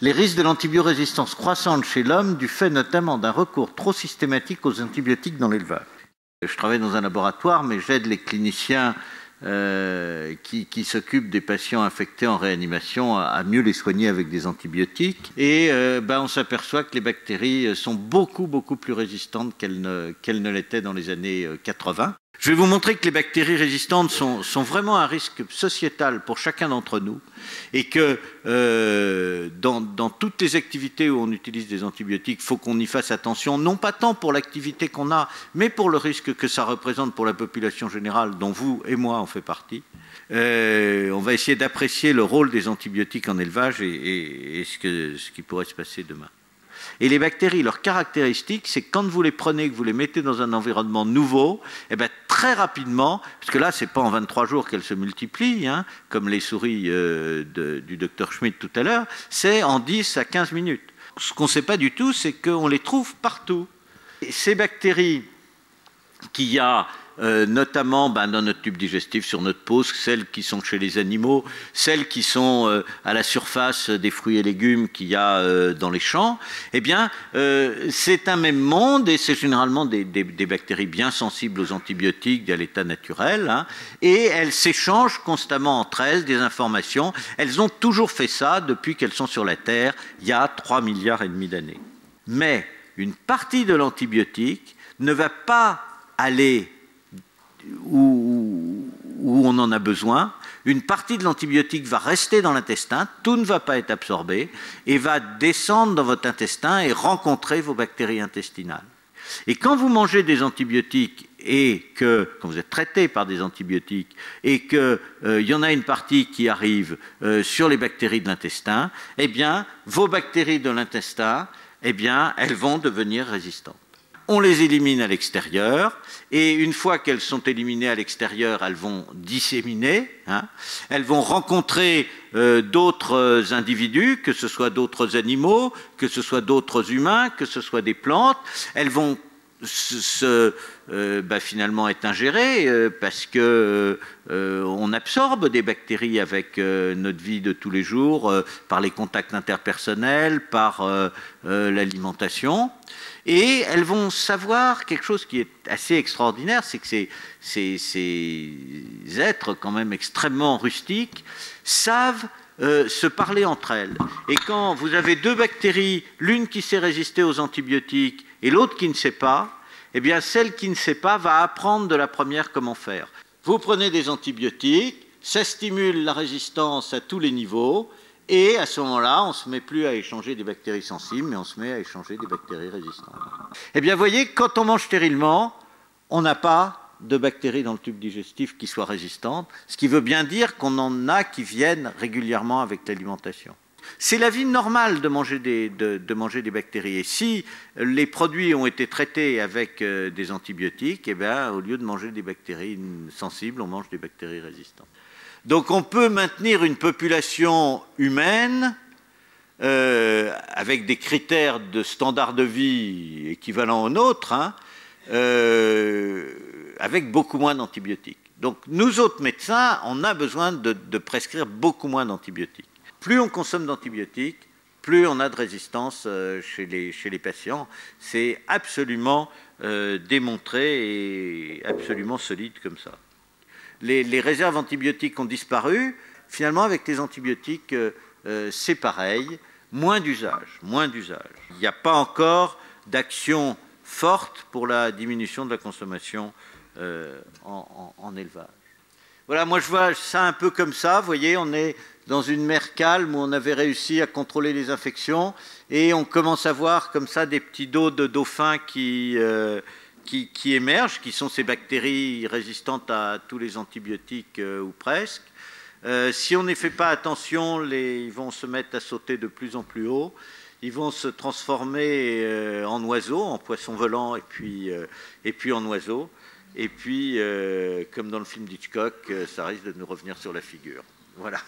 les risques de l'antibiorésistance croissante chez l'homme du fait notamment d'un recours trop systématique aux antibiotiques dans l'élevage. Je travaille dans un laboratoire, mais j'aide les cliniciens qui s'occupent des patients infectés en réanimation à mieux les soigner avec des antibiotiques. Et on s'aperçoit que les bactéries sont beaucoup plus résistantes qu'elles ne l'étaient dans les années 80. Je vais vous montrer que les bactéries résistantes sont vraiment un risque sociétal pour chacun d'entre nous et que dans toutes les activités où on utilise des antibiotiques, il faut qu'on y fasse attention, non pas tant pour l'activité qu'on a, mais pour le risque que ça représente pour la population générale, dont vous et moi en fait partie. On va essayer d'apprécier le rôle des antibiotiques en élevage et ce qui pourrait se passer demain. Et les bactéries, leur caractéristique, c'est que quand vous les prenez, que vous les mettez dans un environnement nouveau, très rapidement, parce que là, ce n'est pas en 23 jours qu'elles se multiplient, hein, comme les souris du docteur Schmidt tout à l'heure, c'est en 10 à 15 minutes. Ce qu'on ne sait pas du tout, c'est qu'on les trouve partout. Et ces bactéries qu'il y a notamment dans notre tube digestif, sur notre peau, celles qui sont chez les animaux, celles qui sont à la surface des fruits et légumes qu'il y a dans les champs, c'est un même monde et c'est généralement des bactéries bien sensibles aux antibiotiques à l'état naturel, hein, et elles s'échangent constamment entre elles des informations. Elles ont toujours fait ça depuis qu'elles sont sur la Terre, il y a 3,5 milliards d'années. Mais une partie de l'antibiotique ne va pas aller où on en a besoin. Une partie de l'antibiotique va rester dans l'intestin, tout ne va pas être absorbé, et va descendre dans votre intestin et rencontrer vos bactéries intestinales. Et quand vous mangez des antibiotiques quand vous êtes traité par des antibiotiques et qu'il y en a une partie qui arrive sur les bactéries de l'intestin, vos bactéries de l'intestin, elles vont devenir résistantes. On les élimine à l'extérieur, et une fois qu'elles sont éliminées à l'extérieur, elles vont disséminer, hein, elles vont rencontrer d'autres individus, que ce soit d'autres animaux, que ce soit d'autres humains, que ce soit des plantes, elles vont finalement être ingérées parce que on absorbe des bactéries avec notre vie de tous les jours, par les contacts interpersonnels, par l'alimentation. Et elles vont savoir quelque chose qui est assez extraordinaire, c'est que ces êtres quand même extrêmement rustiques savent se parler entre elles. Et quand vous avez deux bactéries, l'une qui sait résister aux antibiotiques et l'autre qui ne sait pas, celle qui ne sait pas va apprendre de la première comment faire. Vous prenez des antibiotiques, ça stimule la résistance à tous les niveaux, et à ce moment-là, on ne se met plus à échanger des bactéries sensibles, mais on se met à échanger des bactéries résistantes. Vous voyez, quand on mange stérilement, on n'a pas de bactéries dans le tube digestif qui soient résistantes, ce qui veut bien dire qu'on en a qui viennent régulièrement avec l'alimentation. C'est la vie normale de manger des bactéries. Et si les produits ont été traités avec des antibiotiques, au lieu de manger des bactéries sensibles, on mange des bactéries résistantes. Donc on peut maintenir une population humaine avec des critères de standard de vie équivalents aux nôtres, hein, avec beaucoup moins d'antibiotiques. Donc nous autres médecins, on a besoin de prescrire beaucoup moins d'antibiotiques. Plus on consomme d'antibiotiques, plus on a de résistance chez les patients. C'est absolument démontré et absolument solide comme ça. Les réserves antibiotiques ont disparu. Finalement, avec les antibiotiques, c'est pareil. Moins d'usage. Il n'y a pas encore d'action forte pour la diminution de la consommation en élevage. Voilà, moi je vois ça un peu comme ça. Vous voyez, on est dans une mer calme où on avait réussi à contrôler les infections et on commence à voir comme ça des petits dos de dauphins qui émergent, qui sont ces bactéries résistantes à tous les antibiotiques ou presque. Si on n'y fait pas attention, ils vont se mettre à sauter de plus en plus haut. Ils vont se transformer en oiseaux, en poissons volants et puis en oiseaux. Et puis, comme dans le film d'Hitchcock, ça risque de nous revenir sur la figure. Voilà.